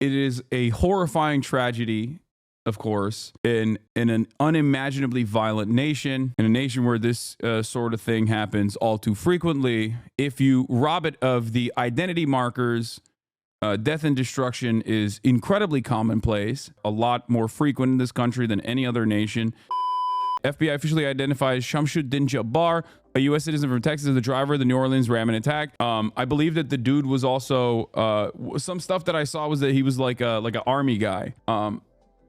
It is a horrifying tragedy, of course, in an unimaginably violent nation, in a nation where this sort of thing happens all too frequently. If you rob it of the identity markers, death and destruction is incredibly commonplace, a lot more frequent in this country than any other nation. FBI officially identifies Shamsuddin Jabbar, a U.S. citizen from Texas, as the driver of the New Orleans ramming attack. I believe that the dude was also some stuff that I saw was that he was like an army guy,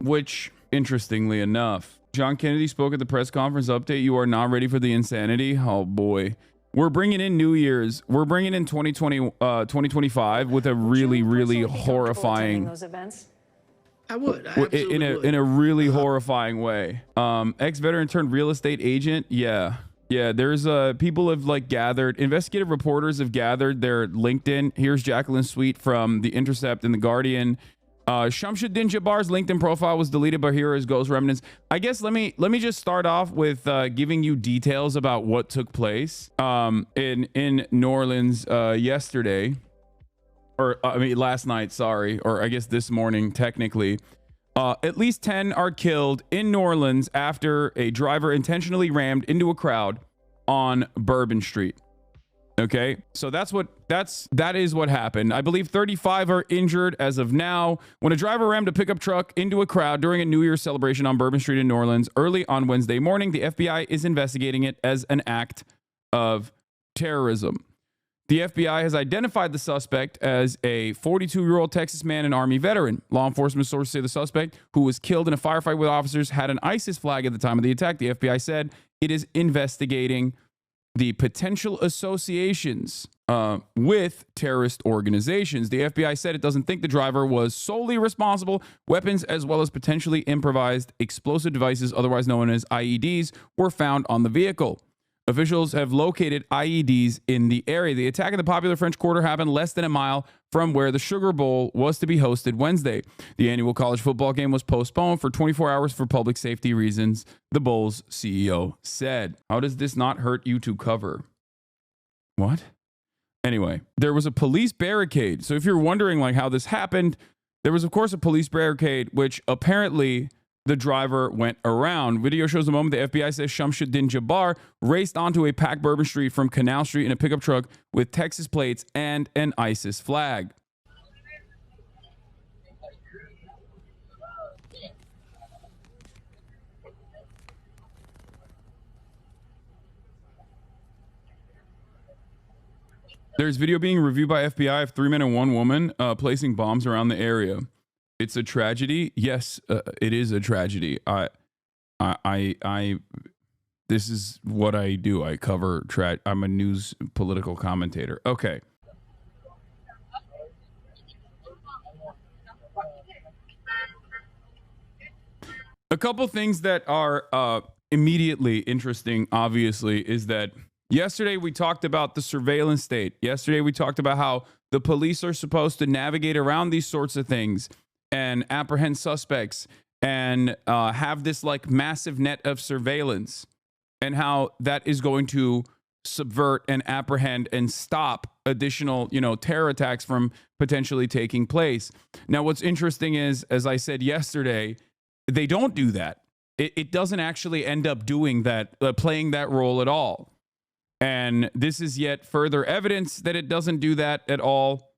which interestingly enough, John Kennedy spoke at the press conference update. You are not ready for the insanity. Oh boy. We're bringing in New Year's. We're bringing in 2025 with a really horrifying those events. I would. In a really horrifying way. Ex-veteran turned real estate agent. Yeah. There's people have like gathered. Investigative reporters have gathered their LinkedIn. Here's Jacqueline's tweet from The Intercept and The Guardian. Shamsuddin Jabbar's LinkedIn profile was deleted, but here is ghost remnants. I guess let me just start off with giving you details about what took place in New Orleans yesterday, or I mean last night, sorry, or I guess this morning technically. At least 10 are killed in New Orleans after a driver intentionally rammed into a crowd on Bourbon Street. Okay, so that is what happened. I believe 35 are injured as of now when a driver rammed a pickup truck into a crowd during a New Year's celebration on Bourbon Street in New Orleans early on Wednesday morning. The FBI is investigating it as an act of terrorism. The FBI has identified the suspect as a 42-year-old Texas man and Army veteran. Law enforcement sources say the suspect, who was killed in a firefight with officers, had an ISIS flag at the time of the attack. The FBI said it is investigating the potential associations with terrorist organizations. The FBI said it doesn't think the driver was solely responsible. Weapons as well as potentially improvised explosive devices, otherwise known as IEDs, were found on the vehicle. Officials have located IEDs in the area. The attack in the popular French Quarter happened less than a mile from where the Sugar Bowl was to be hosted Wednesday. The annual college football game was postponed for 24 hours for public safety reasons, the Bulls CEO said. How does this not hurt you to cover? What? Anyway, there was a police barricade. So if you're wondering like how this happened, there was of course a police barricade, which apparently the driver went around. Video shows the moment the FBI says Shamsuddin Jabbar raced onto a packed Bourbon Street from Canal Street in a pickup truck with Texas plates and an ISIS flag. There's video being reviewed by FBI of 3 men and 1 woman placing bombs around the area. It's a tragedy. Yes, it is a tragedy. This is what I do. I cover I'm a news political commentator. Okay. A couple things that are immediately interesting, obviously, is that yesterday we talked about the surveillance state. Yesterday we talked about how the police are supposed to navigate around these sorts of things and apprehend suspects and have this like massive net of surveillance, and how that is going to subvert and apprehend and stop additional, terror attacks from potentially taking place. Now, what's interesting is, as I said yesterday, they don't do that. It doesn't actually end up doing that, playing that role at all. And this is yet further evidence that it doesn't do that at all.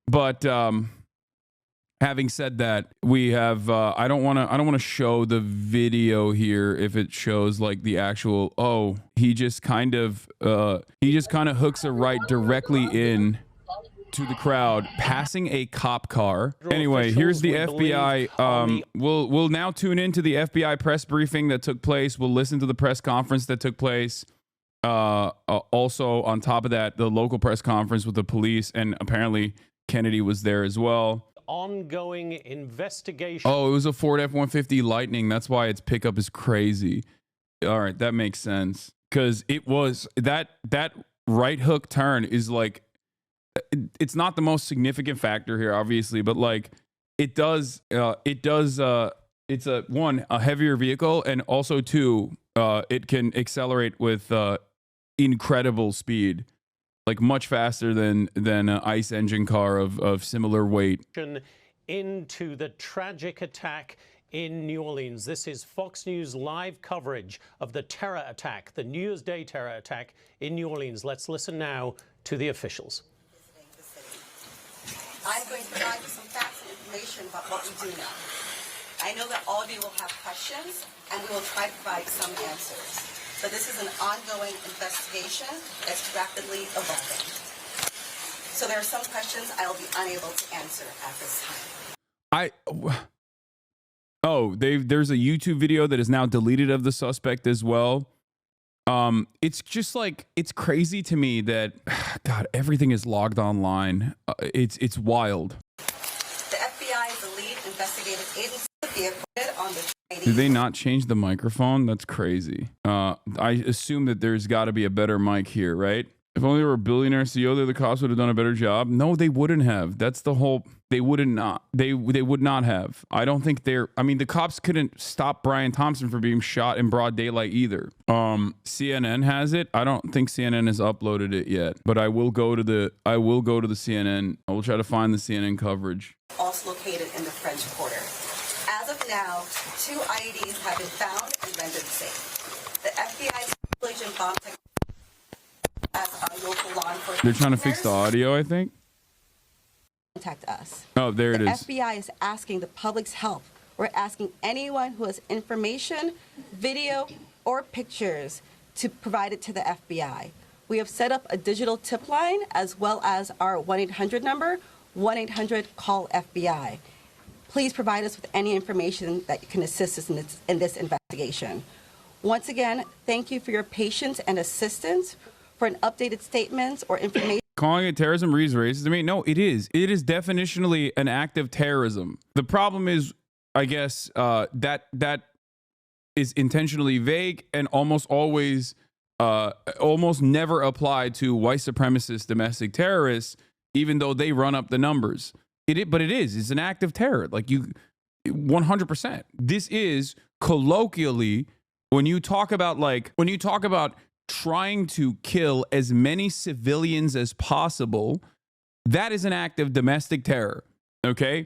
But having said that, we have I don't want to show the video here if it shows like the actual he just kind of hooks a right directly in to the crowd, passing a cop car. Anyway, here's the FBI. We'll now tune into the FBI press briefing that took place. We'll listen to the press conference that took place. Also, on top of that, the local press conference with the police, and apparently Kennedy was there as well. Ongoing investigation. Oh, it was a Ford F-150 Lightning. That's why its pickup is crazy. All right, that makes sense, because it was that right hook turn is like, it's not the most significant factor here, obviously, but like it's a heavier vehicle, and also two, it can accelerate with incredible speed. like much faster than an ICE engine car of similar weight. Into the tragic attack in New Orleans. This is Fox News live coverage of the terror attack, the New Year's Day terror attack in New Orleans. Let's listen now to the officials. I'm going to provide you some facts and information about what we do know. I know that all of you will have questions, and we will try to provide some answers. But this is an ongoing investigation that's rapidly evolving. So there are some questions I will be unable to answer at this time. There's a YouTube video that is now deleted of the suspect as well. It's just like, it's crazy to me that, God, everything is logged online. It's wild. The FBI is the lead investigative agency on the Do they not change the microphone? That's crazy. I assume that there's got to be a better mic here, right? If only there were a billionaire CEO, the cops would have done a better job. No, they wouldn't have. That's the whole. They would not have. I don't think the cops couldn't stop Brian Thompson from being shot in broad daylight either. CNN has it. I don't think CNN has uploaded it yet, but I will go to the CNN. I will try to find the CNN coverage. Also located in the French Quarter. As of now, 2 IEDs have been found and rendered safe. The FBI's agent bomb technology as our local law enforcement. They're trying to fix the audio, I think. Contact us. Oh, there it is. The FBI is asking the public's help. We're asking anyone who has information, video, or pictures to provide it to the FBI. We have set up a digital tip line as well as our 1-800 number, 1-800-CALL-FBI. Please provide us with any information that can assist us in this investigation. Once again, thank you for your patience and assistance. For an updated statements or information. Calling it terrorism reads racist to me. No, it is. It is definitionally an act of terrorism. The problem is, I guess, that is intentionally vague and almost always, almost never applied to white supremacist domestic terrorists, even though they run up the numbers. But it is. It's an act of terror. Like 100%. This is colloquially when you talk about trying to kill as many civilians as possible, that is an act of domestic terror, okay?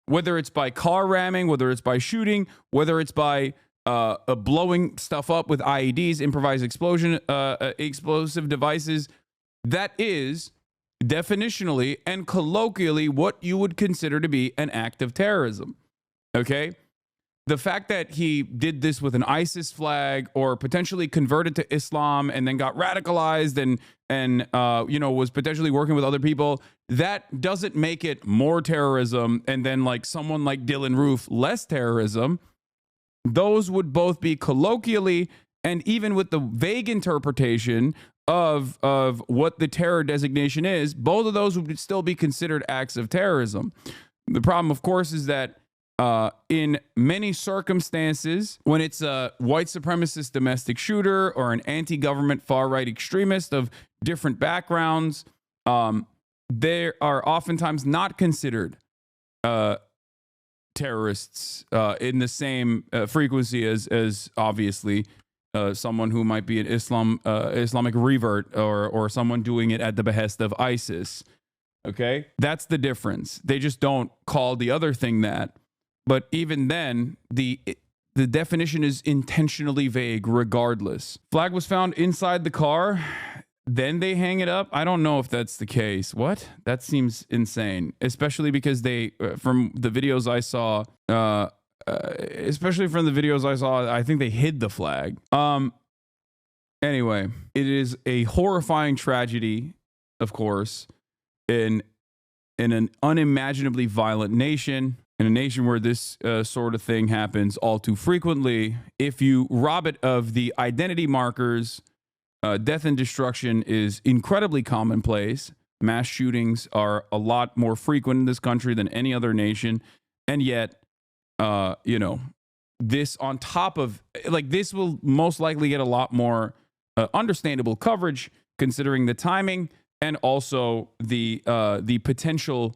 Whether it's by car ramming, whether it's by shooting, whether it's by blowing stuff up with IEDs, improvised explosive devices, that is definitionally and colloquially what you would consider to be an act of terrorism, okay? The fact that he did this with an ISIS flag or potentially converted to Islam and then got radicalized and was potentially working with other people, that doesn't make it more terrorism. And then like someone like Dylan Roof, less terrorism. Those would both be colloquially and even with the vague interpretation of what the terror designation is, both of those would still be considered acts of terrorism. The problem, of course, is that in many circumstances, when it's a white supremacist domestic shooter or an anti-government far-right extremist of different backgrounds, they are oftentimes not considered terrorists in the same frequency as obviously someone who might be an Islamic revert or someone doing it at the behest of ISIS. Okay, that's the difference. They just don't call the other thing that. But even then, the definition is intentionally vague regardless. Flag was found inside the car, then they hang it up. I don't know if that's the case. What? That seems insane, especially because from the videos I saw, I think they hid the flag. Anyway, it is a horrifying tragedy, of course, in an unimaginably violent nation. In a nation where this sort of thing happens all too frequently, if you rob it of the identity markers, death and destruction is incredibly commonplace. Mass shootings are a lot more frequent in this country than any other nation. And yet, this on top of, this will most likely get a lot more understandable coverage considering the timing and also the potential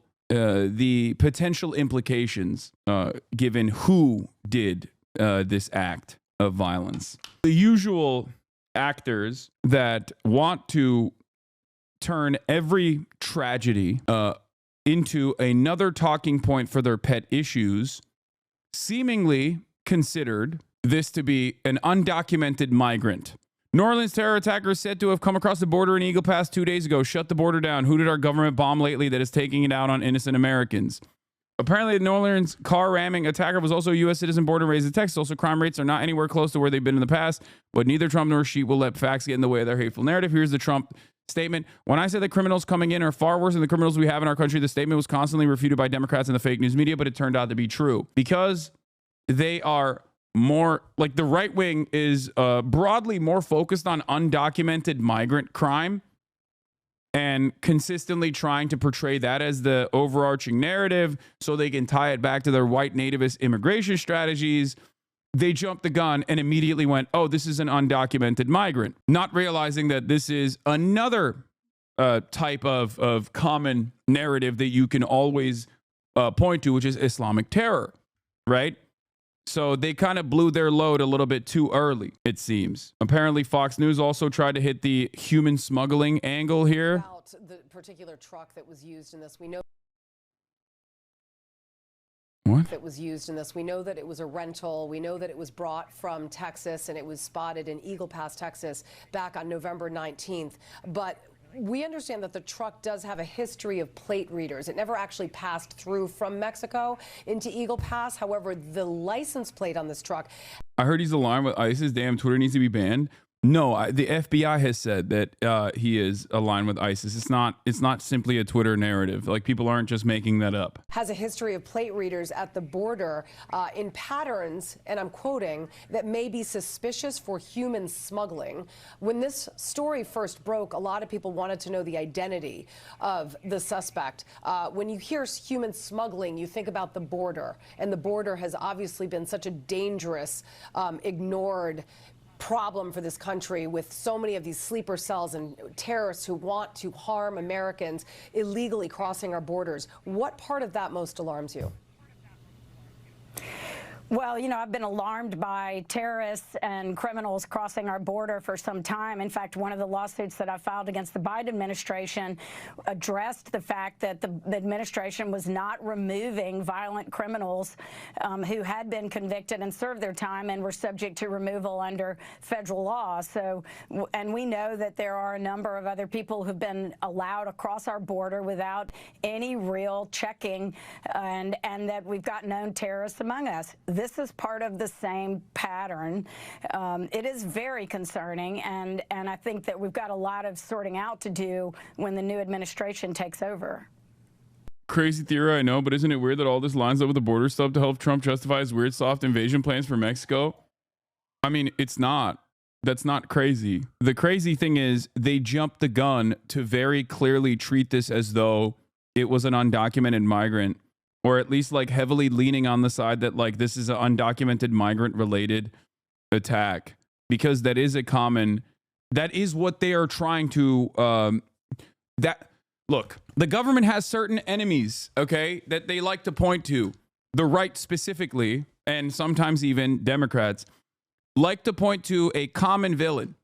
implications given who did this act of violence. The usual actors that want to turn every tragedy into another talking point for their pet issues, seemingly considered this to be an undocumented migrant. New Orleans terror attackers said to have come across the border in Eagle Pass 2 days ago. Shut the border down. Who did our government bomb lately that is taking it out on innocent Americans? Apparently, the New Orleans car ramming attacker was also a U.S. citizen born and raised in Texas. Also, crime rates are not anywhere close to where they've been in the past, but neither Trump nor Sheep will let facts get in the way of their hateful narrative. Here's the Trump statement. When I said that criminals coming in are far worse than the criminals we have in our country, the statement was constantly refuted by Democrats and the fake news media, but it turned out to be true. Because they are more, like the right wing is broadly more focused on undocumented migrant crime and consistently trying to portray that as the overarching narrative so they can tie it back to their white nativist immigration strategies. They jumped the gun and immediately went, oh, this is an undocumented migrant, not realizing that this is another type of common narrative that you can always point to, which is Islamic terror, right? So they kind of blew their load a little bit too early, it seems. Apparently, Fox News also tried to hit the human smuggling angle here. About the particular truck that was used in this, we know. What? That was used in this. We know that it was a rental. We know that it was brought from Texas and it was spotted in Eagle Pass, Texas, back on November 19th. But we understand that the truck does have a history of plate readers. It never actually passed through from Mexico into Eagle Pass. However, the license plate on this truck. I heard he's aligned with ISIS. Damn, Twitter needs to be banned. No, the FBI has said that he is aligned with ISIS. It's not simply a Twitter narrative. Like, people aren't just making that up. Has a history of plate readers at the border in patterns, and I'm quoting, that may be suspicious for human smuggling. When this story first broke, a lot of people wanted to know the identity of the suspect. When you hear human smuggling, you think about the border, and the border has obviously been such a dangerous, ignored problem for this country, with so many of these sleeper cells and terrorists who want to harm Americans illegally crossing our borders. What part of that most alarms you? Well, you know, I've been alarmed by terrorists and criminals crossing our border for some time. In fact, one of the lawsuits that I filed against the Biden administration addressed the fact that the administration was not removing violent criminals who had been convicted and served their time and were subject to removal under federal law. So, and we know that there are a number of other people who've been allowed across our border without any real checking, and that we've got known terrorists among us. This is part of the same pattern. It is very concerning, and I think that we've got a lot of sorting out to do when the new administration takes over. Crazy theory, I know, but isn't it weird that all this lines up with the border stuff to help Trump justify his weird soft invasion plans for Mexico? I mean, it's not. That's not crazy. The crazy thing is they jumped the gun to very clearly treat this as though it was an undocumented migrant, or at least like heavily leaning on the side that like this is an undocumented migrant related attack, because that is that is what they are trying to, look, the government has certain enemies, okay, that they like to point to. The right specifically, and sometimes even Democrats, like to point to a common villain.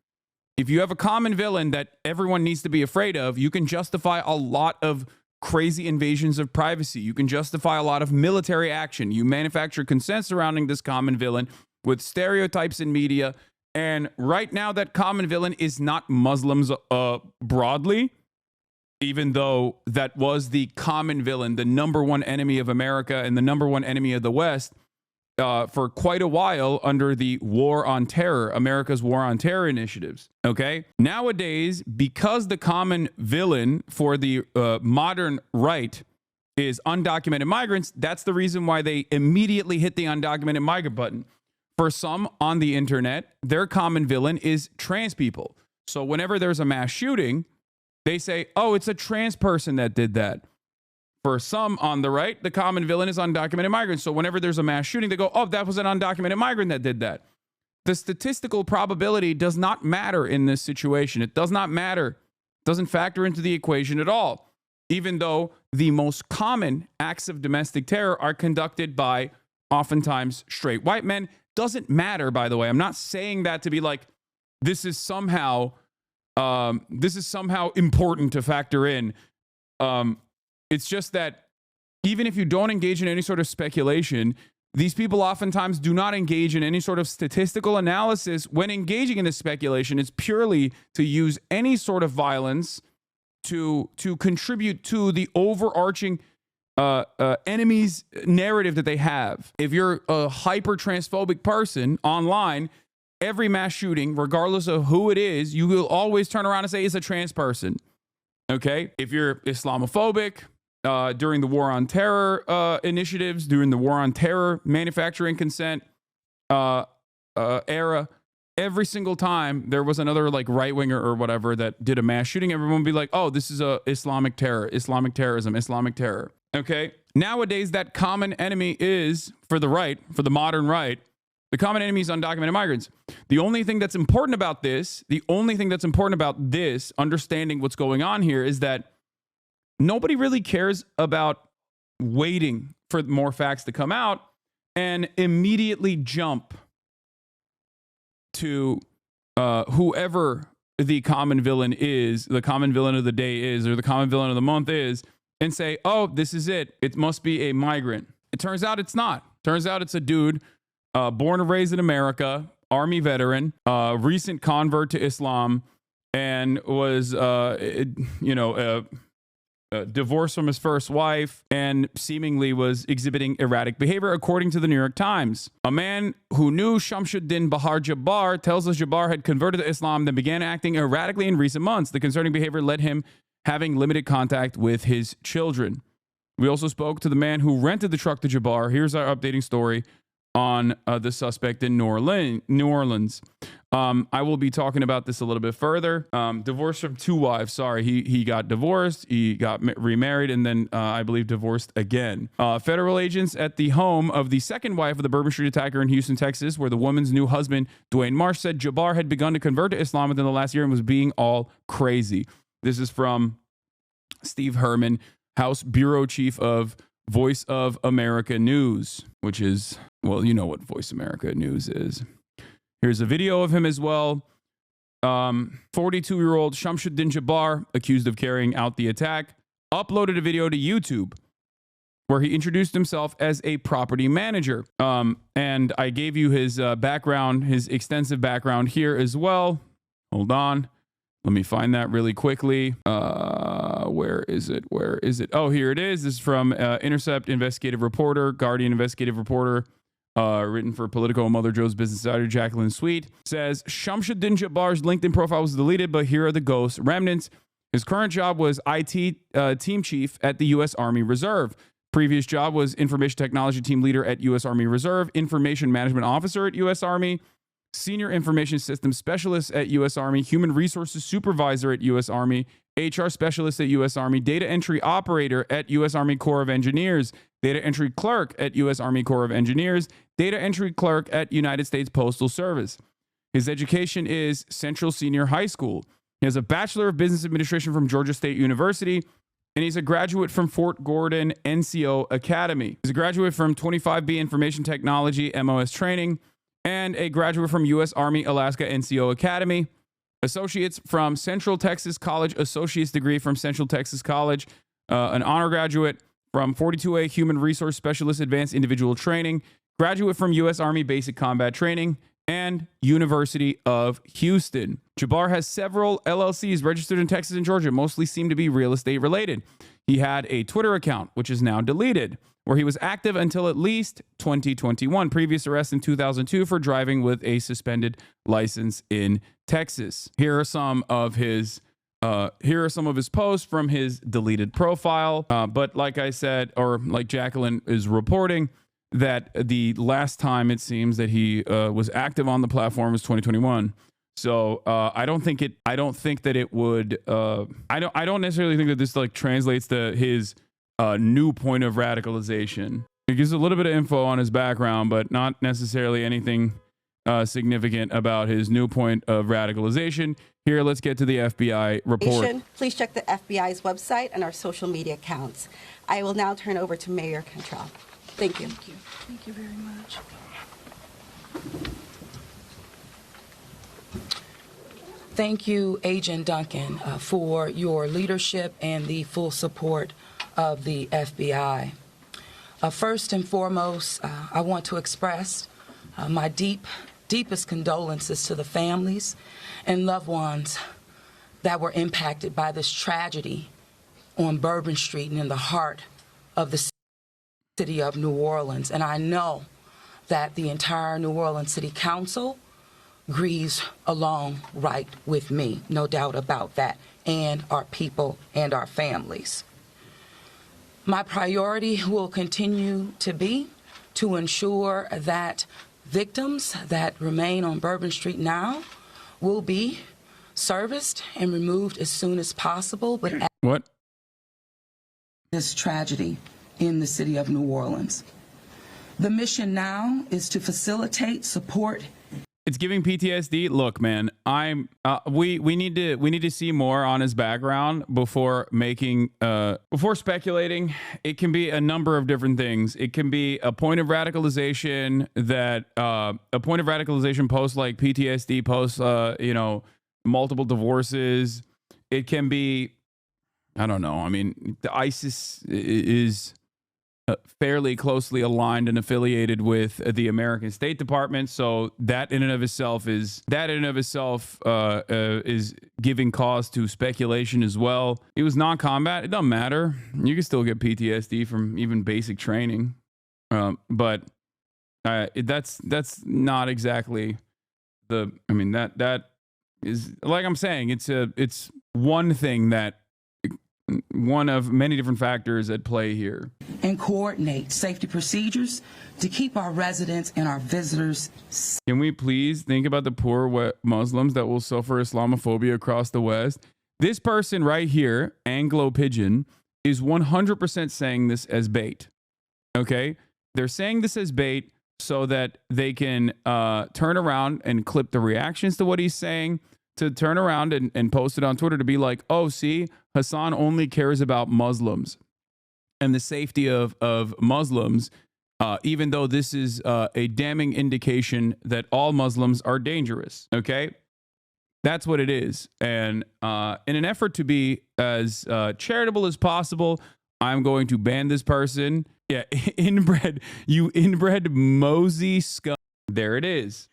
If you have a common villain that everyone needs to be afraid of, you can justify a lot of crazy invasions of privacy. You can justify a lot of military action. You manufacture consent surrounding this common villain with stereotypes in media. And right now, that common villain is not Muslims broadly, even though that was the common villain, the number one enemy of America and the number one enemy of the West for quite a while under the war on terror, America's war on terror initiatives. Okay. Nowadays, because the common villain for the modern right is undocumented migrants, that's the reason why they immediately hit the undocumented migrant button. For some on the internet, their common villain is trans people. So whenever there's a mass shooting, they say, oh, it's a trans person that did that. For some on the right, the common villain is undocumented migrants. So whenever there's a mass shooting, they go, oh, that was an undocumented migrant that did that. The statistical probability does not matter in this situation. It does not matter. It doesn't factor into the equation at all, even though the most common acts of domestic terror are conducted by oftentimes straight white men. Doesn't matter, by the way. I'm not saying that to be like, this is somehow this is somehow important to factor in. It's just that even if you don't engage in any sort of speculation, these people oftentimes do not engage in any sort of statistical analysis. When engaging in this speculation, it's purely to use any sort of violence to contribute to the overarching enemy's narrative that they have. If you're a hyper transphobic person online, every mass shooting, regardless of who it is, you will always turn around and say it's a trans person. Okay? If you're Islamophobic, during the War on Terror initiatives, during the War on Terror manufacturing consent era, every single time there was another like right winger or whatever that did a mass shooting, everyone would be like, oh, this is a Islamic terror, Islamic terrorism, Islamic terror. Okay. Nowadays, that common enemy is for the right, for the modern right. The common enemy is undocumented migrants. The only thing that's important about this, understanding what's going on here, is that nobody really cares about waiting for more facts to come out and immediately jump to whoever the common villain is, the common villain of the day is, or the common villain of the month is, and say, oh, this is it. It must be a migrant. It turns out it's not. Turns out it's a dude born and raised in America, Army veteran, recent convert to Islam, and was, divorced from his first wife and seemingly was exhibiting erratic behavior, according to the New York Times. A man who knew Shamsuddin Bahar Jabbar tells us Jabbar had converted to Islam, then began acting erratically in recent months. The concerning behavior led him having limited contact with his children. We also spoke to the man who rented the truck to Jabbar. Here's our updating story on the suspect in New Orleans. I will be talking about this a little bit further. Divorced from two wives. Sorry, he got divorced, he got remarried, and then I believe divorced again. Federal agents at the home of the second wife of the Bourbon Street attacker in Houston, Texas, where the woman's new husband, Dwayne Marsh, said Jabbar had begun to convert to Islam within the last year and was being all crazy. This is from Steve Herman, House Bureau Chief of Voice of America News, which is, well, you know what Voice America News is. Here's a video of him as well. 42-year-old Shamsuddin Jabbar, accused of carrying out the attack, uploaded a video to YouTube where he introduced himself as a property manager. And I gave you his background, his extensive background here as well. Hold on. Let me find that really quickly. Where is it? Oh, here it is. This is from Intercept investigative reporter, Guardian investigative reporter, written for Politico and Mother Joe's Business Insider, Jacqueline Sweet. Says, Shamsuddin Jabbar's LinkedIn profile was deleted, but here are the ghost remnants. His current job was IT team chief at the U.S. Army Reserve. Previous job was information technology team leader at U.S. Army Reserve, information management officer at U.S. Army, senior information systems specialist at U.S. Army, human resources supervisor at U.S. Army, HR specialist at U.S. Army, data entry operator at U.S. Army Corps of Engineers, data entry clerk at U.S. Army Corps of Engineers, data entry clerk at United States Postal Service. His education is Central Senior High School. He has a Bachelor of Business Administration from Georgia State University, and he's a graduate from Fort Gordon NCO Academy. He's a graduate from 25B Information Technology MOS training, and a graduate from U.S. Army Alaska NCO Academy. Associates from Central Texas College, associate's degree from Central Texas College, an honor graduate from 42A Human Resource Specialist Advanced Individual Training, graduate from U.S. Army Basic Combat Training, and University of Houston. Jabbar has several LLCs registered in Texas and Georgia, mostly seem to be real estate related. He had a Twitter account, which is now deleted, where he was active until at least 2021. Previous arrest in 2002 for driving with a suspended license in Texas. Here are some of his posts from his deleted profile. But like I said, or like Jacqueline is reporting, that the last time it seems that he was active on the platform was 2021. So I don't necessarily think that this like translates to his new point of radicalization. It gives a little bit of info on his background, but not necessarily anything significant about his new point of radicalization. Here, let's get to the FBI report. Please check the FBI's website and our social media accounts. I will now turn over to Mayor Cantrell. Thank you. Thank you. Thank you very much. Thank you, Agent Duncan, for your leadership and the full support of the FBI. First and foremost, I want to express my deepest condolences to the families and loved ones that were impacted by this tragedy on Bourbon Street and in the heart of the city of New Orleans. And I know that the entire New Orleans City Council grieves along right with me, no doubt about that, and our people and our families. My priority will continue to be to ensure that victims that remain on Bourbon Street now will be serviced and removed as soon as possible. But What? This tragedy in the city of New Orleans. The mission now is to facilitate, support. It's giving PTSD. Look, man, we need to see more on his background before making before speculating. It can be a number of different things. It can be a point of radicalization that a point of radicalization post like PTSD post multiple divorces. It can be, I don't know. I mean, the ISIS is fairly closely aligned and affiliated with the American State Department, so that in and of itself is giving cause to speculation as well. It was non-combat; it doesn't matter. You can still get PTSD from even basic training, but that's not exactly the. I mean that is, like I'm saying, it's one thing that. One of many different factors at play here. And coordinate safety procedures to keep our residents and our visitors safe. Can we please think about the poor Muslims that will suffer Islamophobia across the West? This person right here, Anglo Pigeon, is 100% saying this as bait. Okay? They're saying this as bait so that they can turn around and clip the reactions to what he's saying, to turn around and post it on Twitter to be like, oh, see, Hasan only cares about Muslims and the safety of Muslims, even though this is a damning indication that all Muslims are dangerous. Okay? That's what it is. And in an effort to be as charitable as possible, I'm going to ban this person. Yeah, inbred, you inbred mosey scum. There it is.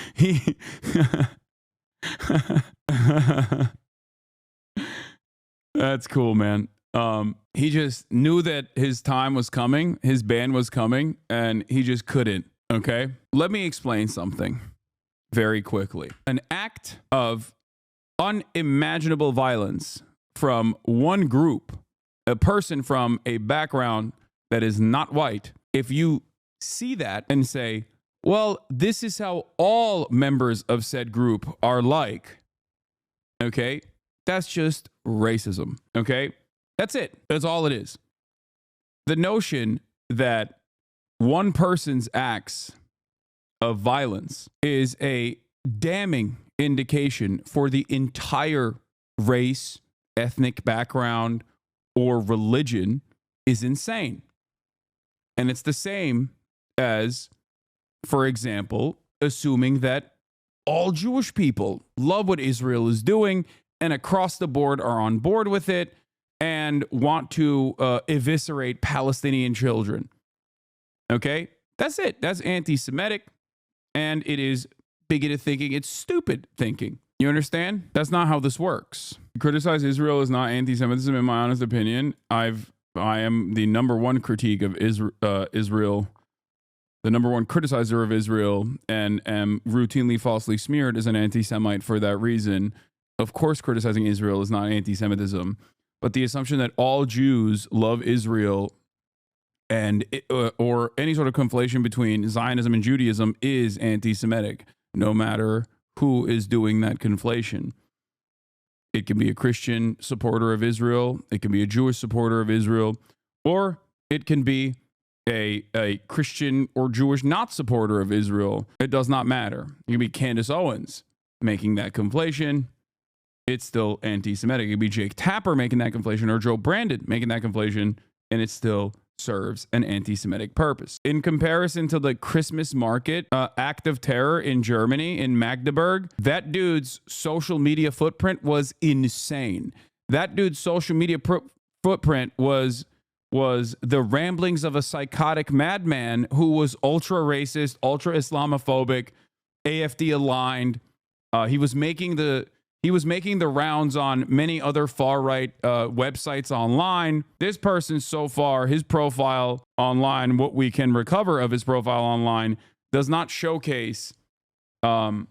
That's cool, man. He just knew that his time was coming, his ban was coming, and he just couldn't. Okay, let me explain something very quickly. An act of unimaginable violence from one group, a person from a background that is not white. If you see that and say, well, this is how all members of said group are like, okay, that's just racism, okay? That's it. That's all it is. The notion that one person's acts of violence is a damning indication for the entire race, ethnic background, or religion is insane. And it's the same as, for example, assuming that all Jewish people love what Israel is doing and across the board are on board with it and want to eviscerate Palestinian children. Okay? That's it. That's anti-Semitic, and it is bigoted thinking. It's stupid thinking. You understand? That's not how this works. Criticize Israel is not anti-Semitism, in my honest opinion. I am the number one critique of Israel, the number one criticizer of Israel, and am routinely falsely smeared as an anti-Semite for that reason. Of course, criticizing Israel is not anti-Semitism, but the assumption that all Jews love Israel and or any sort of conflation between Zionism and Judaism is anti-Semitic, no matter who is doing that conflation. It can be a Christian supporter of Israel, it can be a Jewish supporter of Israel, or it can be a Christian or Jewish not supporter of Israel. It does not matter. It can be Candace Owens making that conflation. It's still anti-Semitic. It could be Jake Tapper making that conflation or Joe Brandon making that conflation, and it's still serves an anti-Semitic purpose. In comparison to the Christmas market act of terror in Germany, in Magdeburg, that dude's social media footprint was insane. That dude's social media footprint was the ramblings of a psychotic madman who was ultra racist, ultra Islamophobic, AFD aligned. He was making the rounds on many other far right websites online. This person, so far, his profile online, what we can recover of his profile online, does not showcase a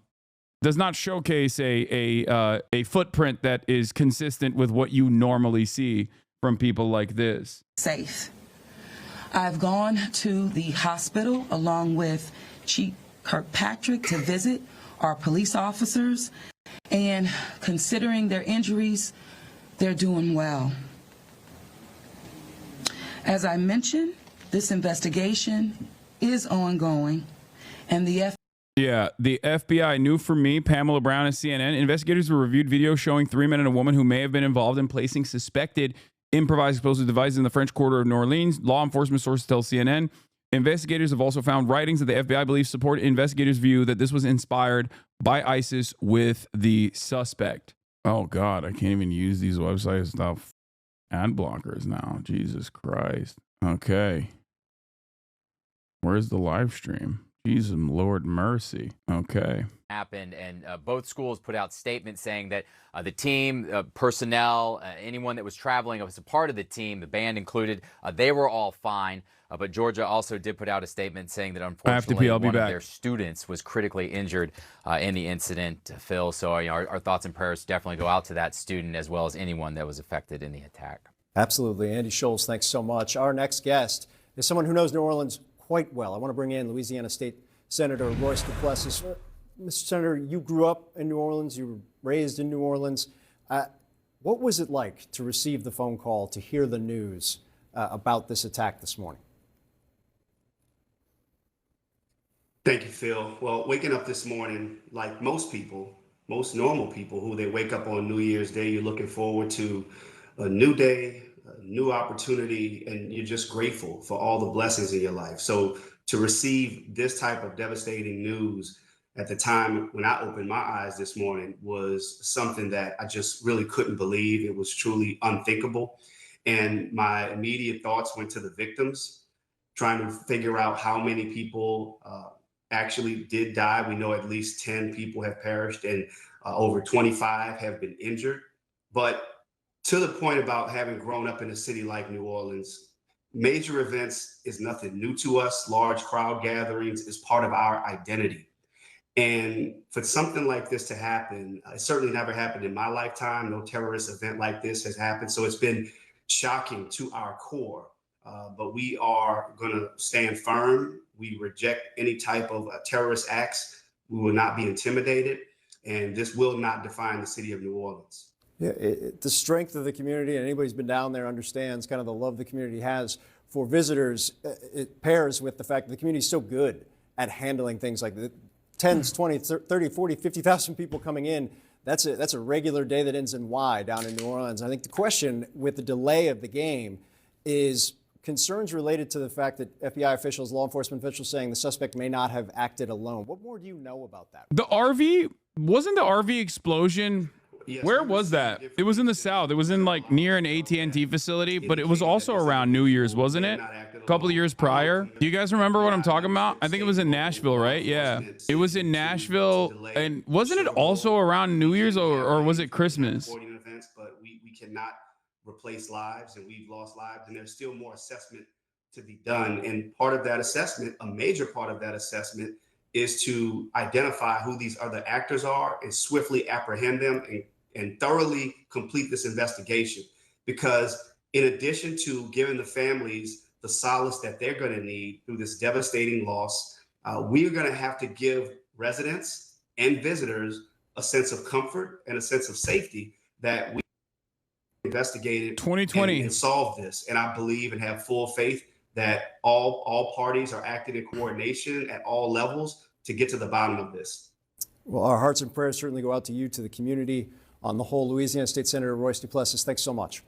footprint that is consistent with what you normally see from people like this. Safe. I've gone to the hospital along with Chief Kirkpatrick to visit our police officers, and considering their injuries, they're doing well. As I mentioned, this investigation is ongoing, and the FBI knew from me, Pamela Brown and CNN. Investigators have reviewed video showing 3 men and a woman who may have been involved in placing suspected improvised explosive devices in the French Quarter of New Orleans. Law enforcement sources tell CNN. Investigators have also found writings that the FBI believes support investigators' view that this was inspired by ISIS with the suspect. Oh, God, I can't even use these websites without ad blockers now. Jesus Christ. Okay. Where's the live stream? Jesus, Lord mercy. Okay. Happened, and both schools put out statements saying that the team, personnel, anyone that was traveling as a part of the team, the band included, they were all fine. But Georgia also did put out a statement saying that unfortunately one of their students was critically injured in the incident, Phil. So our thoughts and prayers definitely go out to that student as well as anyone that was affected in the attack. Absolutely. Andy Scholes, thanks so much. Our next guest is someone who knows New Orleans quite well. I want to bring in Louisiana State Senator Royce Duplessis. Mr. Senator, you grew up in New Orleans. You were raised in New Orleans. What was it like to receive the phone call, to hear the news about this attack this morning? Thank you, Phil. Well, waking up this morning, like most people, most normal people who they wake up on New Year's Day, you're looking forward to a new day, a new opportunity, and you're just grateful for all the blessings in your life. So to receive this type of devastating news at the time when I opened my eyes this morning was something that I just really couldn't believe. It was truly unthinkable. And my immediate thoughts went to the victims, trying to figure out how many people actually did die. We know at least 10 people have perished and over 25 have been injured. But to the point about having grown up in a city like New Orleans, major events is nothing new to us. Large crowd gatherings is part of our identity. And for something like this to happen, it certainly never happened in my lifetime. No terrorist event like this has happened. So it's been shocking to our core. But we are going to stand firm. We reject any type of terrorist acts. We will not be intimidated. And this will not define the city of New Orleans. Yeah, the strength of the community, and anybody who's been down there understands kind of the love the community has for visitors. It pairs with the fact that the community is so good at handling things like this. 10, 20, 30, 40, 50,000 people coming in. That's a regular day that ends in Y down in New Orleans. I think the question with the delay of the game is concerns related to the fact that FBI officials, law enforcement officials saying the suspect may not have acted alone. What more do you know about that? Wasn't the RV explosion? Yes, Where was that? It was in the South. It was in like near an AT&T facility, but it was also around New Year's, wasn't it? A couple of years prior. Do you guys remember what I'm talking about? I think it was in Nashville, right? Yeah. It was in Nashville. And wasn't it also around New Year's or was it Christmas? But we cannot replace lives, and we've lost lives, and there's still more assessment to be done. And part of that assessment, a major part of that assessment, is to identify who these other actors are and swiftly apprehend them and thoroughly complete this investigation. Because in addition to giving the families the solace that they're going to need through this devastating loss, we're going to have to give residents and visitors a sense of comfort and a sense of safety that we investigated 2020 and solve this. And I believe and have full faith that all parties are acting in coordination at all levels to get to the bottom of this. Well, our hearts and prayers certainly go out to you, to the community on the whole. Louisiana State Senator Royce Duplessis, thanks so much.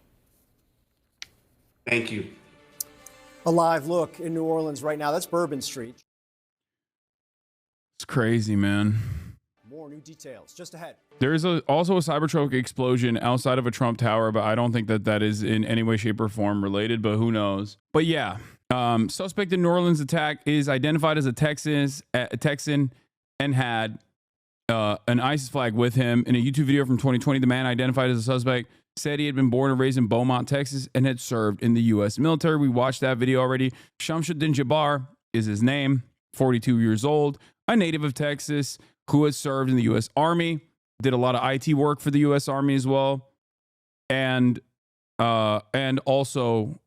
Thank you. A live look in New Orleans right now. That's Bourbon Street. It's crazy, man. More new details just ahead. There's also a Cybertruck explosion outside of a Trump tower, but I don't think that is in any way, shape, or form related, but who knows? But yeah, suspect in New Orleans attack is identified as a Texan and had an ISIS flag with him. In a YouTube video from 2020, the man identified as a suspect said he had been born and raised in Beaumont, Texas, and had served in the U.S. military. We watched that video already. Shamsuddin Jabbar is his name, 42 years old, a native of Texas who has served in the U.S. Army, did a lot of IT work for the U.S. Army as well, and also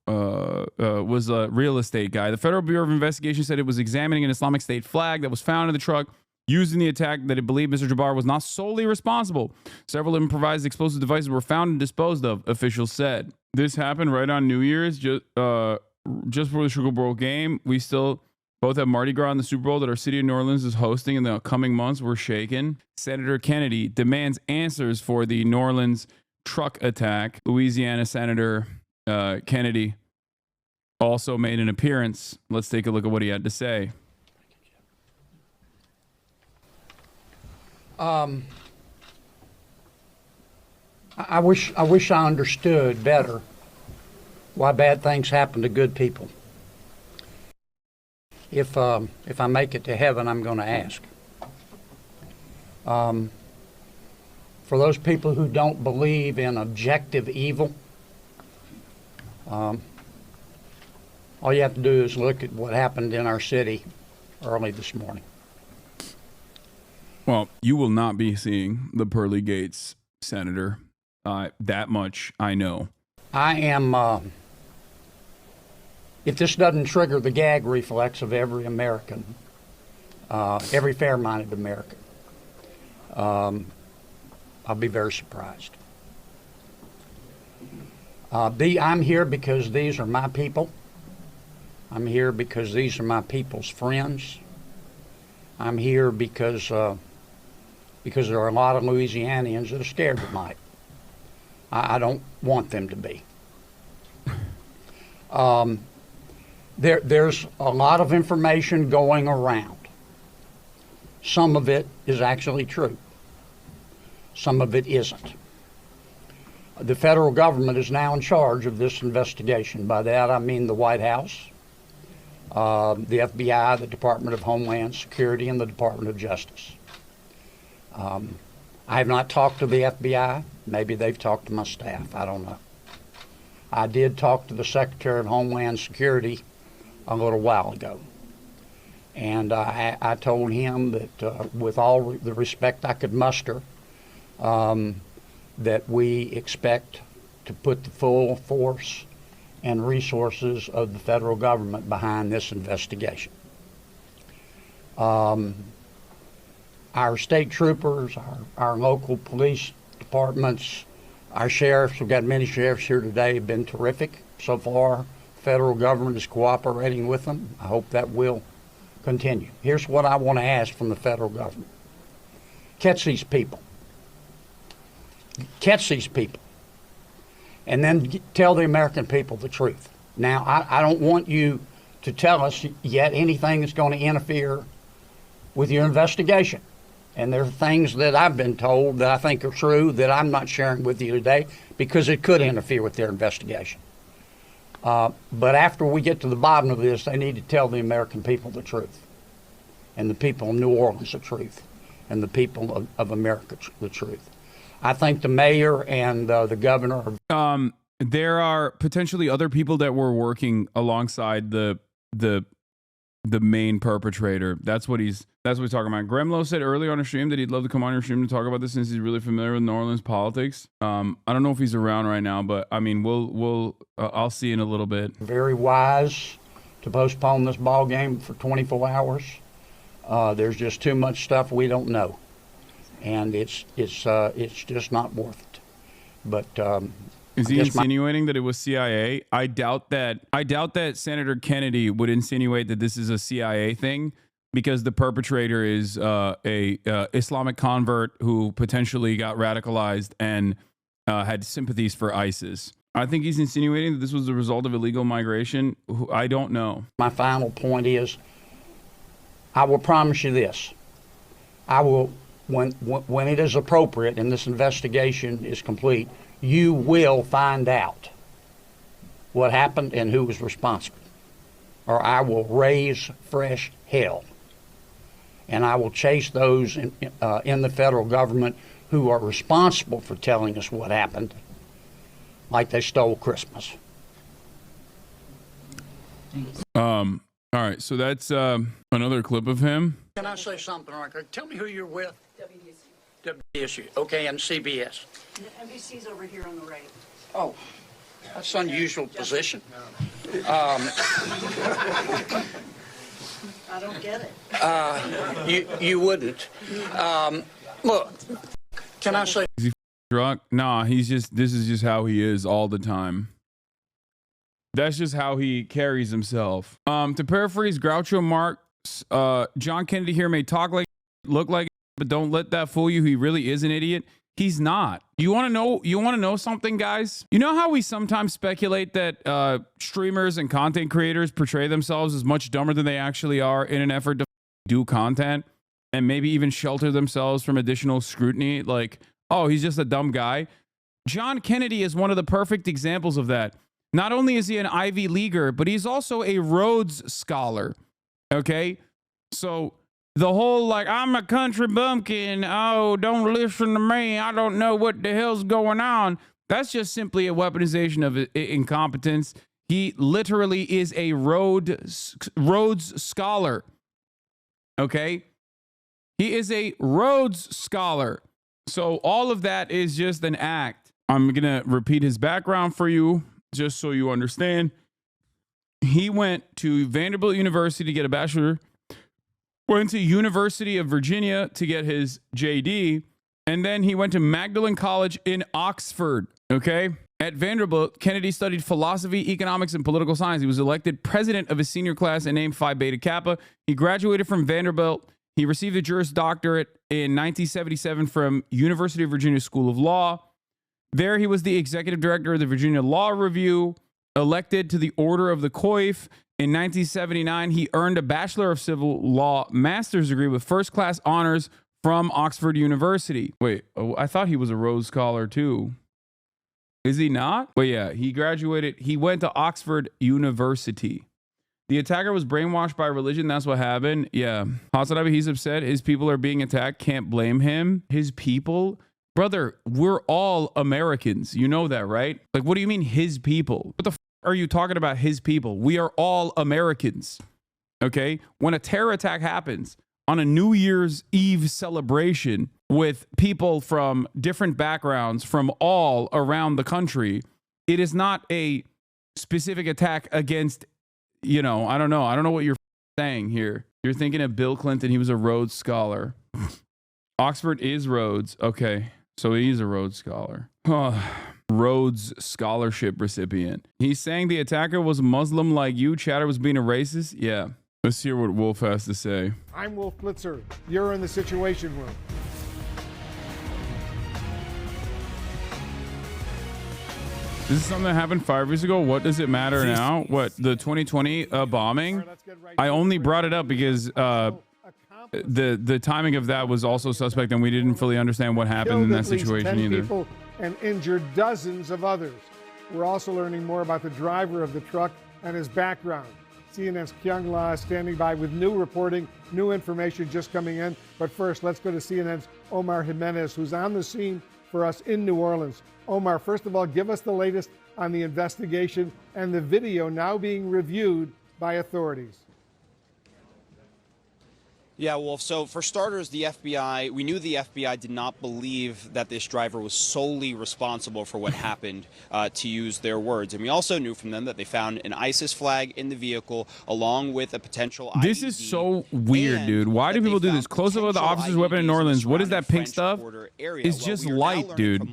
was a real estate guy. The Federal Bureau of Investigation said it was examining an Islamic State flag that was found in the truck used in the attack, that it believed Mr. Jabbar was not solely responsible. Several improvised explosive devices were found and disposed of, officials said. This happened right on New Year's, just before the Sugar Bowl game. We still both have Mardi Gras in the Super Bowl that our city of New Orleans is hosting in the coming months. We're shaken. Senator Kennedy demands answers for the New Orleans truck attack. Louisiana Senator Kennedy also made an appearance. Let's take a look at what he had to say. I wish I understood better why bad things happen to good people. If I make it to heaven, I'm going to ask. For those people who don't believe in objective evil, all you have to do is look at what happened in our city early this morning. Well, you will not be seeing the pearly gates, Senator. That much I know. I am, if this doesn't trigger the gag reflex of every American, every fair-minded American, I'll be very surprised. I'm here because these are my people. I'm here because these are my people's friends. I'm here because there are a lot of Louisianians that are scared tonight. I don't want them to be. There's a lot of information going around. Some of it is actually true. Some of it isn't. The federal government is now in charge of this investigation. By that I mean the White House, the FBI, the Department of Homeland Security, and the Department of Justice. I have not talked to the FBI. Maybe they've talked to my staff. I don't know. I did talk to the Secretary of Homeland Security a little while ago. And I told him that with all the respect I could muster, that we expect to put the full force and resources of the federal government behind this investigation. Our state troopers, our local police departments, our sheriffs, we've got many sheriffs here today, have been terrific so far. The federal government is cooperating with them. I hope that will continue. Here's what I want to ask from the federal government. Catch these people. Catch these people. And then tell the American people the truth. Now, I don't want you to tell us yet anything that's going to interfere with your investigation. And there are things that I've been told that I think are true that I'm not sharing with you today because it could interfere with their investigation. But after we get to the bottom of this, they need to tell the American people the truth, and the people of New Orleans the truth, and the people of America the truth. I think the mayor and the governor are... There are potentially other people that were working alongside the main perpetrator. That's what he's talking about. Gremlo said earlier on a stream that he'd love to come on your stream to talk about this since he's really familiar with New Orleans politics. I don't know if he's around right now, but I mean, I'll see in a little bit. Very wise to postpone this ball game for 24 hours. There's just too much stuff we don't know, and it's just not worth it. But is he insinuating that it was CIA? I doubt that Senator Kennedy would insinuate that this is a CIA thing, because the perpetrator is a Islamic convert who potentially got radicalized and had sympathies for ISIS. I think he's insinuating that this was the result of illegal migration. I don't know. My final point is, I will promise you this. I will, when it is appropriate and this investigation is complete, you will find out what happened and who was responsible. Or I will raise fresh hell. And I will chase those in the federal government who are responsible for telling us what happened, like they stole Christmas. All right, so that's another clip of him. Can I say something, Riker? Tell me who you're with. WDSU. Okay, and CBS. NBC's over here on the right. Oh, that's an unusual position. I don't get it. You wouldn't. Look, can I say? Is he drunk? Nah, he's just, this is just how he is all the time. That's just how he carries himself. To paraphrase Groucho Marx, John Kennedy here may talk like, look like, but don't let that fool you. He really is an idiot. He's not. You want to know something, guys? You know how we sometimes speculate that streamers and content creators portray themselves as much dumber than they actually are in an effort to do content and maybe even shelter themselves from additional scrutiny? Like, oh, he's just a dumb guy. John Kennedy is one of the perfect examples of that. Not only is he an Ivy Leaguer, but he's also a Rhodes Scholar. Okay? So the whole, like, I'm a country bumpkin, oh, don't listen to me, I don't know what the hell's going on, that's just simply a weaponization of incompetence. He literally is a Rhodes Scholar. Okay? He is a Rhodes Scholar. So all of that is just an act. I'm going to repeat his background for you, just so you understand. He went to Vanderbilt University to get a bachelor, went to University of Virginia to get his JD, and then he went to Magdalen College in Oxford, okay? At Vanderbilt, Kennedy studied philosophy, economics, and political science. He was elected president of his senior class and named Phi Beta Kappa. He graduated from Vanderbilt. He received a Juris Doctorate in 1977 from University of Virginia School of Law. There, he was the executive director of the Virginia Law Review, elected to the Order of the Coif. In 1979, he earned a Bachelor of Civil Law master's degree with first-class honors from Oxford University. Wait, I thought he was a Rhodes Scholar too. Is he not? Well, yeah, he graduated. He went to Oxford University. The attacker was brainwashed by religion. That's what happened. Yeah. Hasanabi, he's upset. His people are being attacked. Can't blame him. His people? Brother, we're all Americans. You know that, right? Like, what do you mean his people? What the f are you talking about, his people? We are all Americans. Okay? When a terror attack happens on a New Year's Eve celebration with people from different backgrounds from all around the country, it is not a specific attack against, you know, I don't know what you're saying here. You're thinking of Bill Clinton. He was a Rhodes Scholar. Oxford is Rhodes. Okay. So he's a Rhodes Scholar. Rhodes Scholarship recipient. He's saying the attacker was Muslim like you. Chatter was being a racist. Yeah. Let's hear what Wolf has to say. I'm Wolf Blitzer. You're in the Situation Room. This is something that happened 5 years ago. What does it matter now? What, the 2020 bombing? I only brought it up because the timing of that was also suspect, and we didn't fully understand what happened in that situation either. People and injured dozens of others. We're also learning more about the driver of the truck and his background. CNN's Kyung La is standing by with new reporting, new information just coming in. But first, let's go to CNN's Omar Jimenez, who's on the scene for us in New Orleans. Omar, first of all, give us the latest on the investigation and the video now being reviewed by authorities. Yeah, Wolf. So for starters, the FBI, we knew the FBI did not believe that this driver was solely responsible for what happened, to use their words. And we also knew from them that they found an ISIS flag in the vehicle along with a potential IED. This is so weird, dude. Why do people do this? Close up of the officer's weapon in New Orleans. What is that pink stuff? It's just light, dude.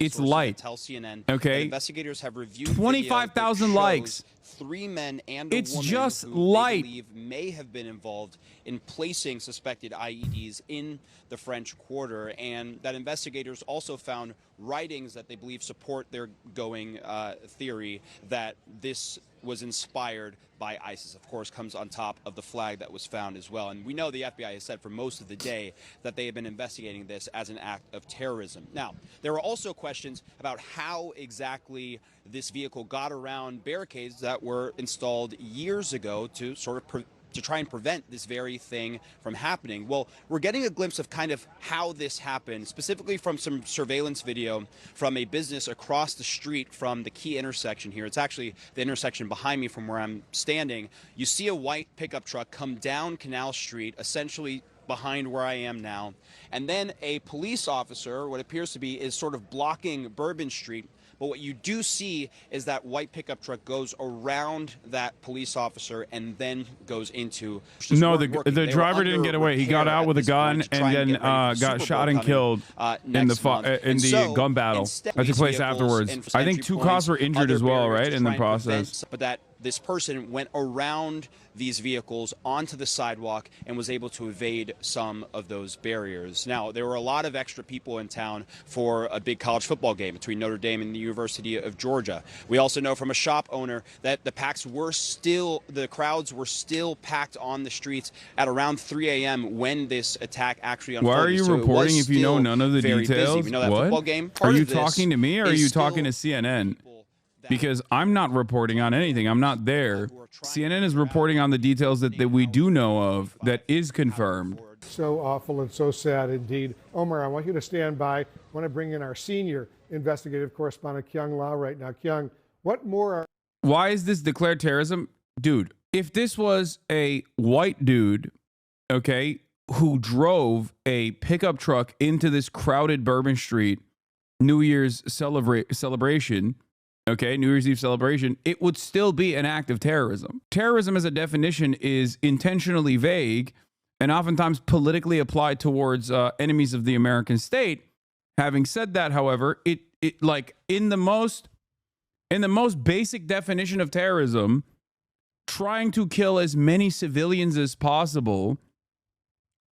It's light. Okay. Investigators have reviewed 25,000 likes. 3 men and a It's woman just who light. they believe may have been involved in placing suspected IEDs in the French Quarter, and that investigators also found writings that they believe support their going theory that this was inspired by ISIS. Of course, comes on top of the flag that was found as well. And we know the FBI has said for most of the day that they have been investigating this as an act of terrorism. Now, there are also questions about how exactly this vehicle got around barricades that were installed years ago to sort of to try and prevent this very thing from happening. Well, we're getting a glimpse of kind of how this happened, specifically from some surveillance video from a business across the street from the key intersection here. It's actually the intersection behind me from where I'm standing. You see a white pickup truck come down Canal Street, essentially behind where I am now. And then a police officer, what appears to be, is sort of blocking Bourbon Street. But what you do see is that white pickup truck goes around that police officer and then goes into. No, the driver didn't get away. He got out with a gun and then got shot and killed in the gun battle that took place afterwards. I think 2 cops were injured as well, right, in the process. But that this person went around these vehicles onto the sidewalk and was able to evade some of those barriers. Now, there were a lot of extra people in town for a big college football game between Notre Dame and the University of Georgia. We also know from a shop owner that the crowds were still packed on the streets at around 3 a.m. when this attack actually unfolded. Why are you reporting if you know none of the details? We know that football game. Are you talking to me or are you talking to CNN? Because I'm not reporting on anything. I'm not there. CNN is reporting on the details that we do know of that is confirmed. So awful and so sad indeed. Omar, I want you to stand by. I want to bring in our senior investigative correspondent, Kyung La, right now. Kyung, what more are... Why is this declared terrorism? Dude, if this was a white dude, okay, who drove a pickup truck into this crowded Bourbon Street New Year's celebration, okay, New Year's Eve celebration, it would still be an act of terrorism. Terrorism as a definition is intentionally vague and oftentimes politically applied towards enemies of the American state. Having said that, however, it like in the most basic definition of terrorism, trying to kill as many civilians as possible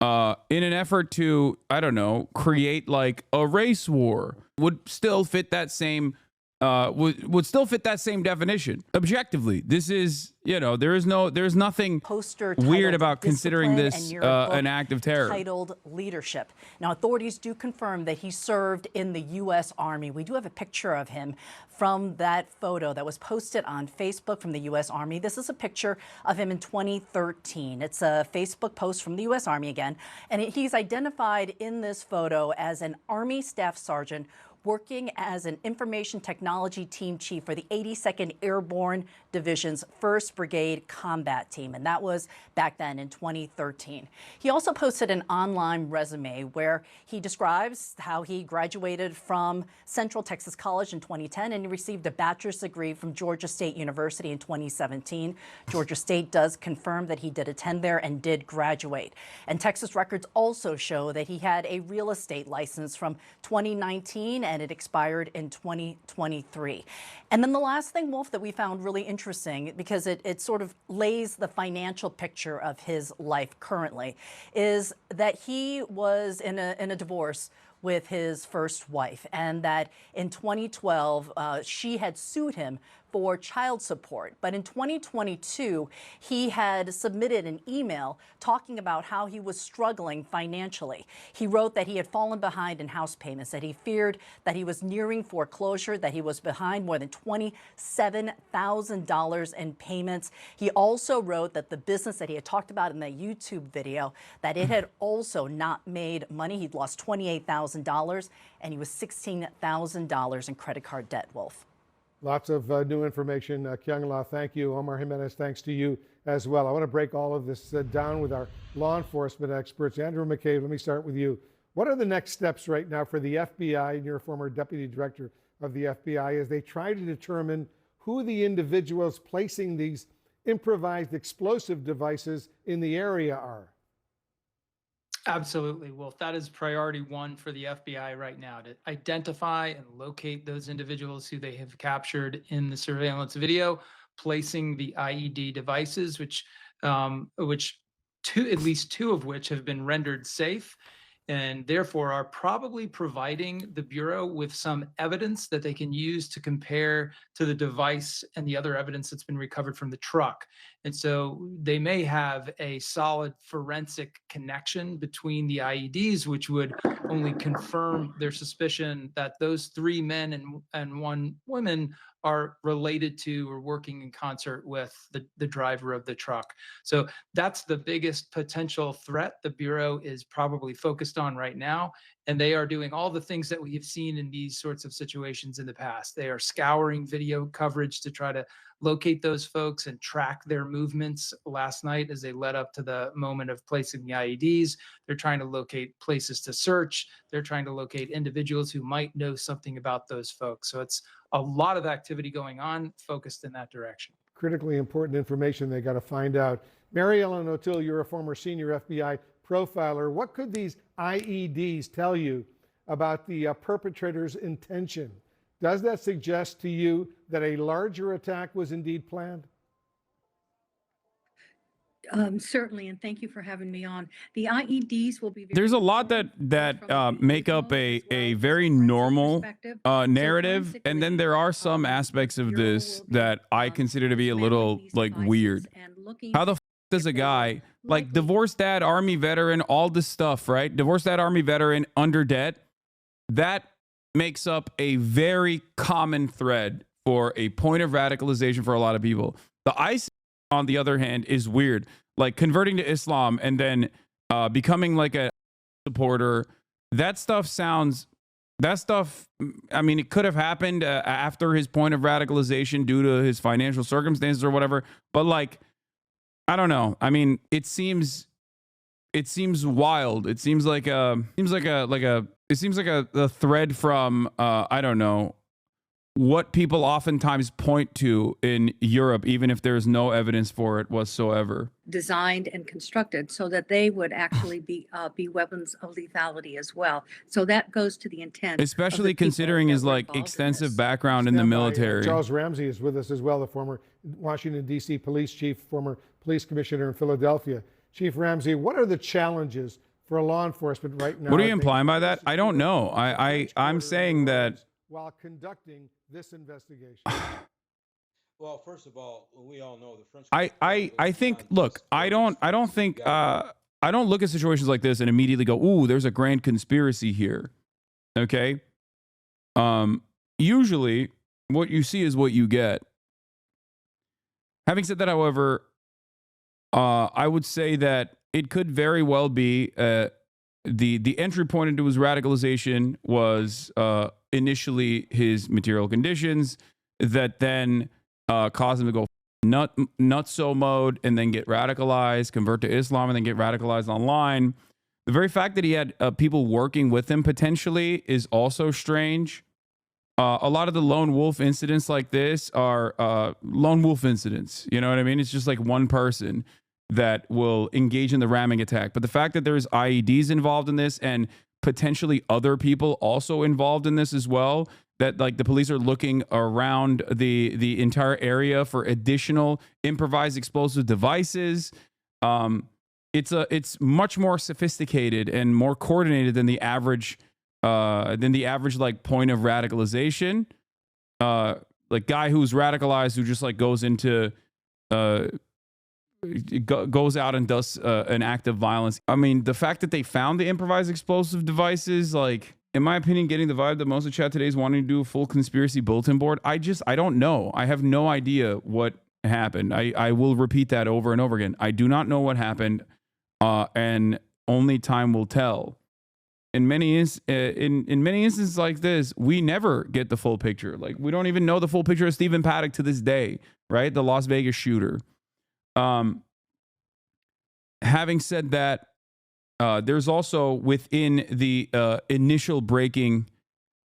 in an effort to, I don't know, create like a race war would still fit that same would still fit that same definition. Objectively, this is, there's nothing weird about considering this an act of terror. Titled Leadership. Now, authorities do confirm that he served in the U.S. Army. We do have a picture of him from that photo that was posted on Facebook from the U.S. Army. This is a picture of him in 2013. It's a Facebook post from the U.S. Army again, and he's identified in this photo as an Army Staff Sergeant working as an information technology team chief for the 82nd Airborne Division's 1st Brigade Combat Team, and that was back then in 2013. He also posted an online resume where he describes how he graduated from Central Texas College in 2010 and he received a bachelor's degree from Georgia State University in 2017. Georgia State does confirm that he did attend there and did graduate. And Texas records also show that he had a real estate license from 2019 and it expired in 2023. And then the last thing, Wolf, that we found really interesting, because it sort of lays the financial picture of his life currently, is that he was in a divorce with his first wife, and that in 2012, she had sued him for child support. But in 2022, he had submitted an email talking about how he was struggling financially. He wrote that he had fallen behind in house payments, that he feared that he was nearing foreclosure, that he was behind more than $27,000 in payments. He also wrote that the business that he had talked about in the YouTube video, that it had also not made money. He'd lost $28,000 and he was $16,000 in credit card debt, Wolf. Lots of new information. Kyung La, thank you. Omar Jimenez, thanks to you as well. I want to break all of this down with our law enforcement experts. Andrew McCabe, let me start with you. What are the next steps right now for the FBI, and you're a former deputy director of the FBI, as they try to determine who the individuals placing these improvised explosive devices in the area are? Absolutely, Wolf. That is priority one for the FBI right now, to identify and locate those individuals who they have captured in the surveillance video, placing the IED devices, at least two of which have been rendered safe, and therefore are probably providing the Bureau with some evidence that they can use to compare to the device and the other evidence that's been recovered from the truck. And so they may have a solid forensic connection between the IEDs, which would only confirm their suspicion that those 3 men and 1 woman are related to or working in concert with the driver of the truck. So that's the biggest potential threat the Bureau is probably focused on right now. And they are doing all the things that we have seen in these sorts of situations in the past. They are scouring video coverage to try to locate those folks and track their movements last night as they led up to the moment of placing the IEDs. They're trying to locate places to search. They're trying to locate individuals who might know something about those folks. So it's a lot of activity going on focused in that direction. Critically important information they got to find out. Mary Ellen O'Toole, you're a former senior FBI profiler. What could these IEDs tell you about the perpetrator's intention? Does that suggest to you that a larger attack was indeed planned? Certainly, and thank you for having me on. The IEDs will be very There's a lot that make up a very normal narrative, and then there are some aspects of this that I consider to be a little like weird. How the f does a guy like divorced dad, Army veteran, all this stuff, right? Divorced dad, Army veteran, under debt, that makes up a very common thread for a point of radicalization for a lot of people. The ISIS, on the other hand, is weird. Like converting to Islam and then becoming like a supporter. That stuff, I mean, it could have happened after his point of radicalization due to his financial circumstances or whatever. But like, I don't know. I mean, it seems wild. It seems like a thread from I don't know, what people oftentimes point to in Europe, even if there's no evidence for it whatsoever. Designed and constructed so that they would actually be weapons of lethality as well. So that goes to the intent. Especially considering his like extensive background in the military. Charles Ramsey is with us as well, the former Washington, D.C. police chief, former police commissioner in Philadelphia. Chief Ramsey, what are the challenges for law enforcement right now? What are you implying by that? I don't know. I'm saying that while conducting this investigation. Well, first of all, we all know the French. I think. Look, I don't look at situations like this and immediately go, "Ooh, there's a grand conspiracy here." Okay. Usually, what you see is what you get. Having said that, however, I would say that it could very well be the entry point into his radicalization was initially his material conditions that then caused him to go nutso mode and then get radicalized, convert to Islam, and then get radicalized online. The very fact that he had people working with him potentially is also strange. A lot of the lone wolf incidents like this are lone wolf incidents. You know what I mean? It's just like one person that will engage in the ramming attack. But the fact that there's IEDs involved in this and potentially other people also involved in this as well, that like the police are looking around the entire area for additional improvised explosive devices. It's much more sophisticated and more coordinated than the average like point of radicalization. Like guy who's radicalized who just like goes into goes out and does an act of violence. I mean, the fact that they found the improvised explosive devices, like, in my opinion, getting the vibe that most of chat today is wanting to do a full conspiracy bulletin board. I don't know. I have no idea what happened. I will repeat that over and over again. I do not know what happened, and only time will tell. In many instances like this, we never get the full picture. Like, we don't even know the full picture of Stephen Paddock to this day, right? The Las Vegas shooter. Having said that, there's also within the initial breaking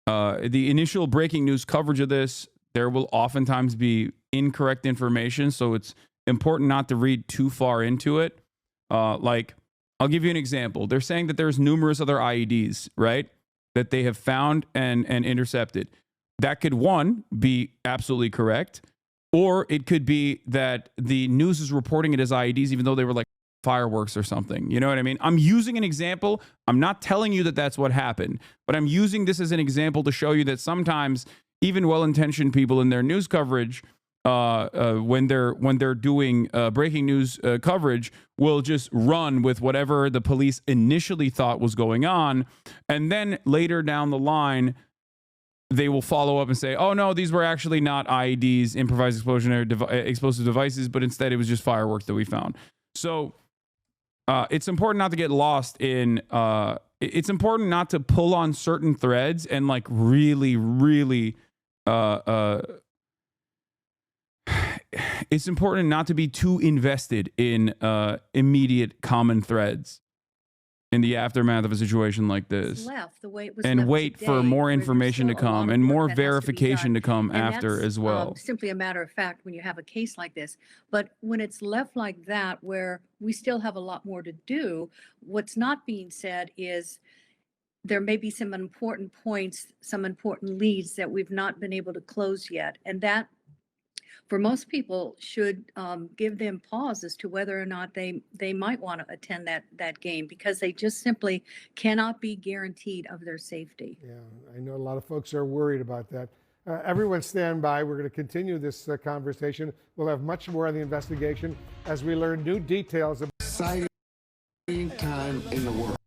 news coverage of this, there will oftentimes be incorrect information. So it's important not to read too far into it. Like, I'll give you an example. They're saying that there's numerous other IEDs, right, that they have found and intercepted. That could, one, be absolutely correct. Or it could be that the news is reporting it as IEDs, even though they were like fireworks or something. You know what I mean? I'm using an example. I'm not telling you that that's what happened, but I'm using this as an example to show you that sometimes even well-intentioned people in their news coverage, when they're doing breaking news coverage, will just run with whatever the police initially thought was going on, and then later down the line, they will follow up and say, "Oh no, these were actually not IEDs, improvised explosive devices, but instead it was just fireworks that we found." So it's important not to get lost in. It's important not to pull on certain threads and like really. It's important not to be too invested in immediate common threads in the aftermath of a situation like this, left the way it was and left wait today, for more where there's information to still a lot come of and work more that has to be verification done. to come And after that's, as well. simply a matter of fact when you have a case like this. But when it's left like that, where we still have a lot more to do, what's not being said is there may be some important points, some important leads that we've not been able to close yet. And that, for most people, should give them pause as to whether or not they might want to attend that game, because they just simply cannot be guaranteed of their safety. Yeah, I know a lot of folks are worried about that. Everyone stand by. We're going to continue this conversation. We'll have much more on the investigation as we learn new details. Exciting time in the world.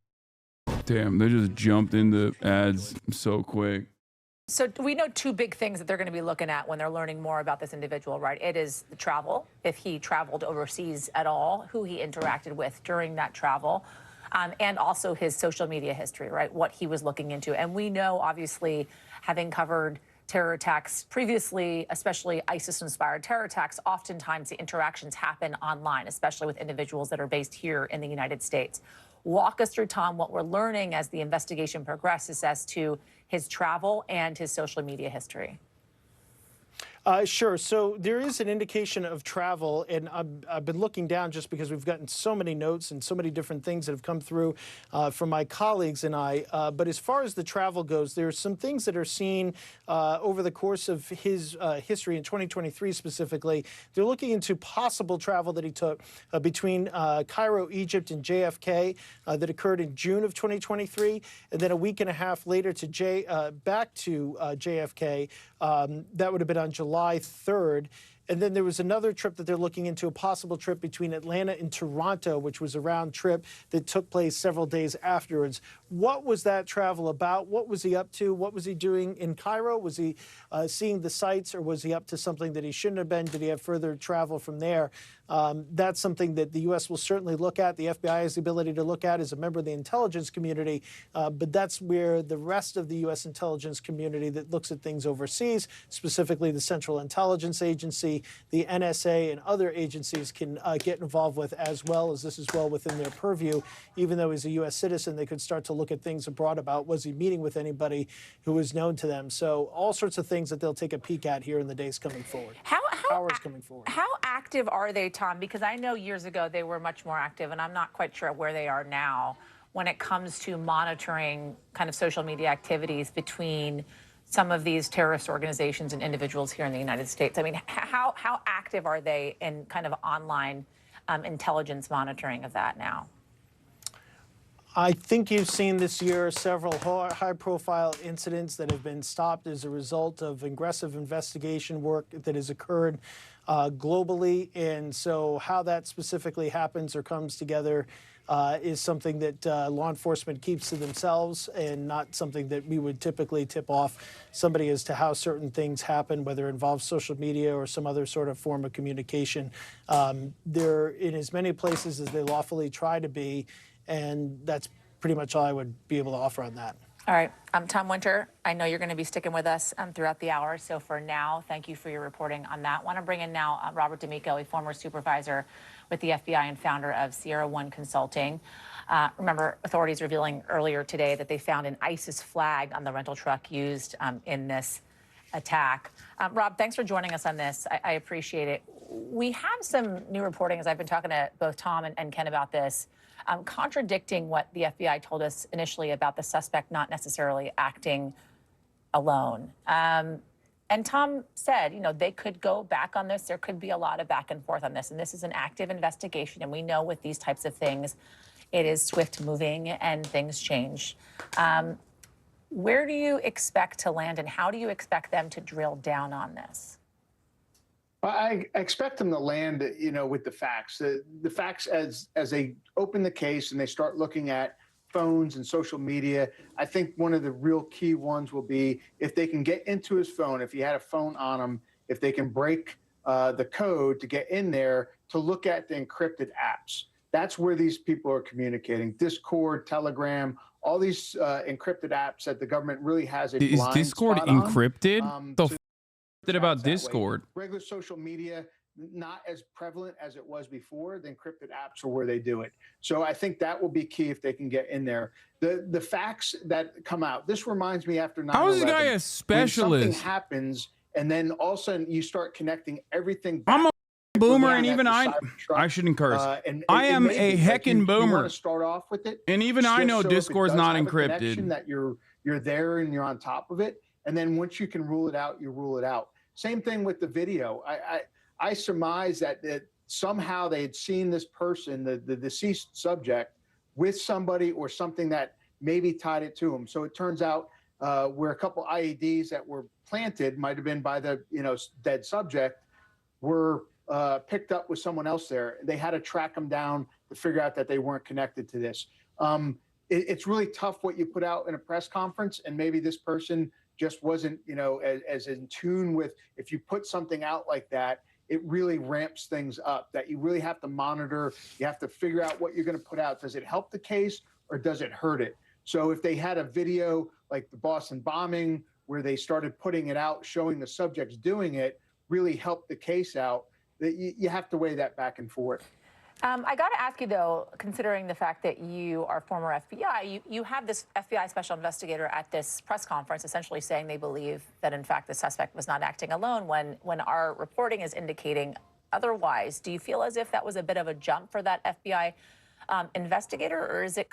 Damn, they just jumped into ads so quick. So we know two big things that they're going to be looking at when they're learning more about this individual, right? It is the travel, if he traveled overseas at all, who he interacted with during that travel, and also his social media history, right? What he was looking into. And we know, obviously, having covered terror attacks previously, especially ISIS-inspired terror attacks, oftentimes the interactions happen online, especially with individuals that are based here in the United States. Walk us through, Tom, what we're learning as the investigation progresses as to his travel and his social media history. Sure. So there is an indication of travel, and I've been looking down just because we've gotten so many notes and so many different things that have come through from my colleagues and I. But as far as the travel goes, there are some things that are seen over the course of his history in 2023 specifically. They're looking into possible travel that he took between Cairo, Egypt, and JFK that occurred in June of 2023, and then a week and a half later to back to JFK. That would have been on July 3rd. And then there was another trip that they're looking into, a possible trip between Atlanta and Toronto, which was a round trip that took place several days afterwards. What was that travel about? What was he up to? What was he doing in Cairo? Was he seeing the sights, or was he up to something that he shouldn't have been? Did he have further travel from there? That's something that the U.S. will certainly look at. The FBI has the ability to look at as a member of the intelligence community, but that's where the rest of the U.S. intelligence community that looks at things overseas, specifically the Central Intelligence Agency, the NSA, and other agencies can get involved with, as well as this is well within their purview. Even though he's a U.S. citizen, they could start to look at things abroad about, was he meeting with anybody who was known to them? So all sorts of things that they'll take a peek at here in the days coming forward. Hours coming forward. How active are they, Tom? Because I know years ago they were much more active, and I'm not quite sure where they are now when it comes to monitoring kind of social media activities between some of these terrorist organizations and individuals here in the United States. I mean, how active are they in kind of online intelligence monitoring of that now? I think you've seen this year several high-profile incidents that have been stopped as a result of aggressive investigation work that has occurred globally. And so how that specifically happens or comes together is something that law enforcement keeps to themselves, and not something that we would typically tip off somebody as to how certain things happen, whether it involves social media or some other sort of form of communication. They're in as many places as they lawfully try to be, and that's pretty much all I would be able to offer on that. All right. Tom Winter, I know you're going to be sticking with us throughout the hour. So for now, thank you for your reporting on that. I want to bring in now Robert D'Amico, a former supervisor with the FBI and founder of Sierra One Consulting. Remember, authorities revealing earlier today that they found an ISIS flag on the rental truck used in this attack. Rob, thanks for joining us on this. I appreciate it. We have some new reporting, as I've been talking to both Tom and Ken about this, contradicting what the FBI told us initially about the suspect not necessarily acting alone. And Tom said, you know, they could go back on this. There could be a lot of back and forth on this. And this is an active investigation. And we know with these types of things, it is swift moving and things change. Where do you expect to land, and how do you expect them to drill down on this? I expect them to land, you know, with the facts. The facts as they open the case and they start looking at phones and social media. I think one of the real key ones will be if they can get into his phone, if he had a phone on him, if they can break the code to get in there to look at the encrypted apps. That's where these people are communicating. Discord, Telegram, all these encrypted apps that the government really has a Is blind Discord spot on. encrypted? The f about Discord? Regular social media, not as prevalent as it was before. The encrypted apps are where they do it. So I think that will be key if they can get in there. The facts that come out. This reminds me after 9/11. How is this guy a when specialist? something happens, and then all of a sudden you start connecting everything back. I'm a boomer, and at even the I Cybertruck. shouldn't curse. And I it am may a be, like, heckin' you boomer. want to start off with it, And even I just know so if it Discord's does not have a connection, encrypted. that you're there and you're on top of it. And then once you can rule it out, you rule it out. Same thing with the video. I surmise that somehow they had seen this person, the deceased subject, with somebody or something that maybe tied it to him. So it turns out where a couple IEDs that were planted might have been by the dead subject were picked up with someone else there. They had to track them down to figure out that they weren't connected to this. It's really tough what you put out in a press conference, and maybe this person just wasn't, as in tune with. If you put something out like that, it really ramps things up. That you really have to monitor. You have to figure out what you're going to put out. Does it help the case or does it hurt it? So if they had a video like the Boston bombing, where they started putting it out, showing the subjects doing it, really helped the case out. That you have to weigh that back and forth. I got to ask you, though, considering the fact that you are former FBI, you had this FBI special investigator at this press conference essentially saying they believe that, in fact, the suspect was not acting alone when our reporting is indicating otherwise. Do you feel as if that was a bit of a jump for that FBI investigator, or is it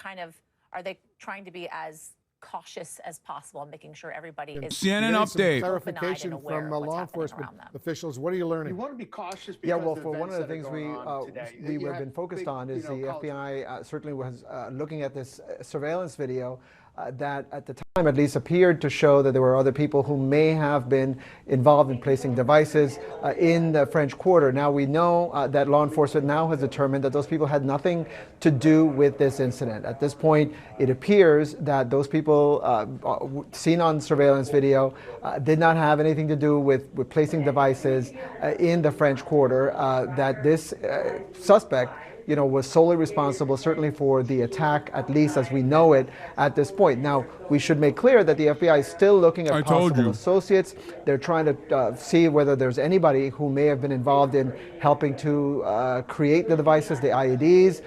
are they trying to be as cautious as possible, making sure everybody is CNN update. Clarification from law enforcement officials. What are you learning? You want to be cautious. Yeah, Because well, of for one of the events things that are going on today. we have been focused on is the FBI certainly was looking at this surveillance video that at the time at least appeared to show that there were other people who may have been involved in placing devices in the French Quarter. Now we know that law enforcement now has determined that those people had nothing to do with this incident. At this point, it appears that those people seen on surveillance video did not have anything to do with placing devices in the French Quarter, that this suspect was solely responsible, certainly for the attack, at least as we know it at this point. Now, we should make clear that the FBI is still looking at possible associates. They're trying to see whether there's anybody who may have been involved in helping to create the devices, the IEDs,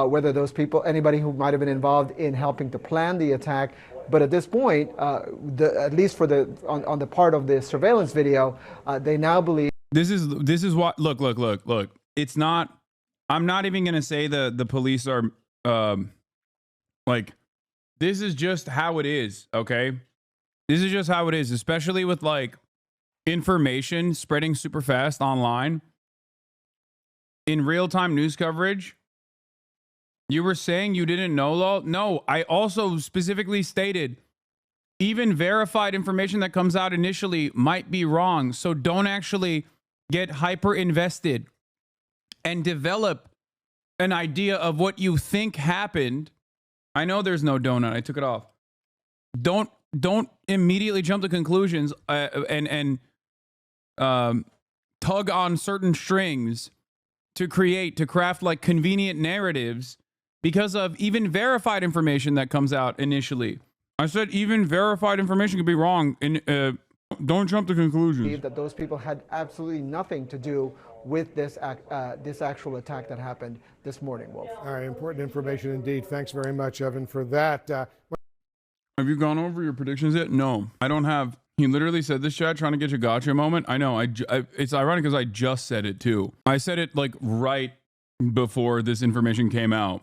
whether those people, anybody who might have been involved in helping to plan the attack. But at this point, at least for on the part of the surveillance video, they now believe this is what look. It's not. I'm not even going to say the police are like, this is just how it is. OK, this is just how it is, especially with like information spreading super fast online in real time news coverage. You were saying you didn't know law. No, I also specifically stated even verified information that comes out initially might be wrong. So don't actually get hyper invested and develop an idea of what you think happened. I know there's no donut. I took it off. Don't immediately jump to conclusions and tug on certain strings to craft like convenient narratives because of even verified information that comes out initially. I said even verified information could be wrong, and don't jump to conclusions. That those people had absolutely nothing to do with this actual attack that happened this morning, Wolf. All right, important information indeed. Thanks very much, Evan, for that. Have you gone over your predictions yet? No, I don't have. He literally said this, chat, trying to get your gotcha moment. I know. It's ironic because I just said it too. I said it like right before this information came out.